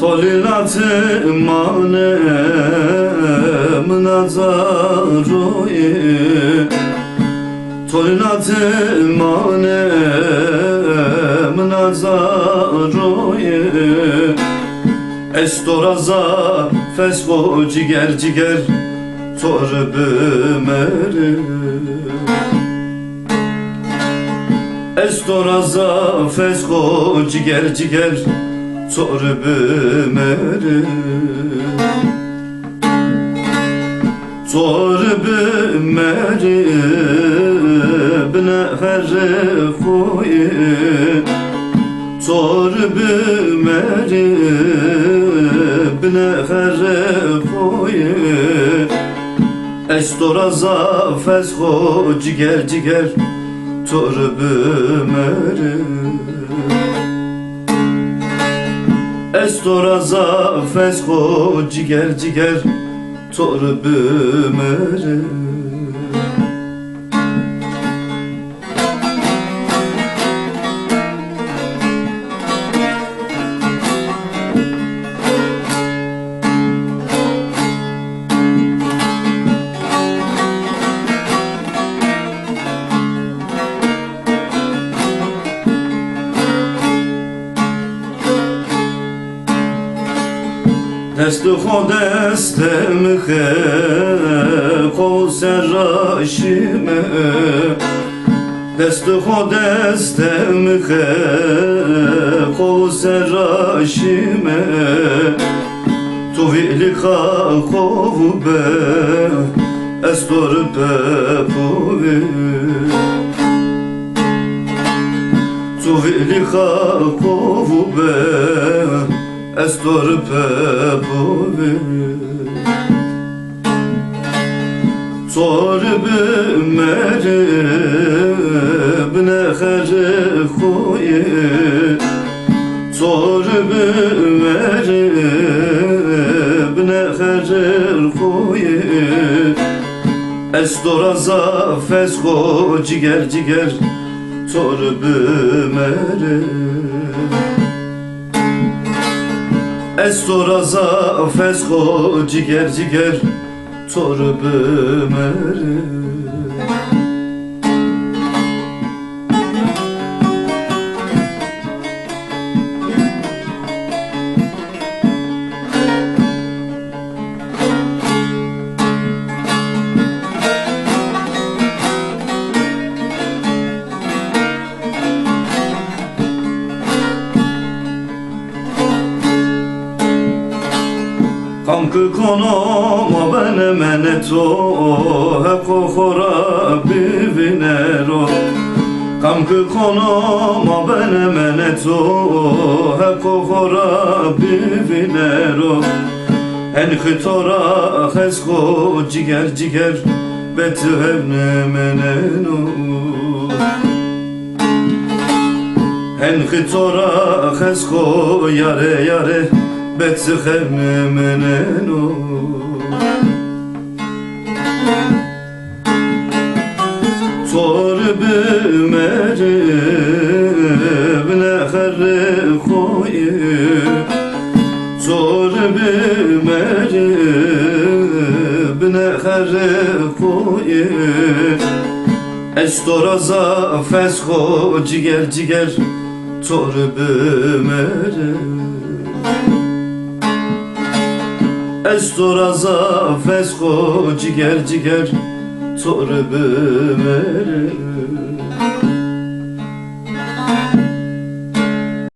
Tolinatı manem nazaroye Tolinatı manem nazaroye Estoraza fesko ciger ciger torbümeri Estoraza fesko ciger ciger torbümeri Torbümeri bine herfoye Torbümeri bine herfoye Estoraza fesko ciger ciger torbümeri Estoraza fesko ciger ciger torbümeri Dest xo destem xe kol serraşime Dest xo destem xe kol serraşime Tu vili xa xovu be estor pepovi Tu vili xa xovu be Estor pepovi Torbümeri bine herfoye Torbümeri bine herfoye Estoraza fesko ciger ciger torbümeri Estoraza fesko ciger ciger torbümeri Kamkı konoma bene meneto Heko hora bivinero Kamkı konoma bene meneto Heko hora bivinero En hıtora hesko ciger ciger Beti hevne meneno En hıtora hesko yare yare Betzihem meneno Torbümeri bine herfoye Torbümeri bine herfoye Estoraza fesko ciger ciger torbümeri Estoraza fesko ciger ciger torbümeri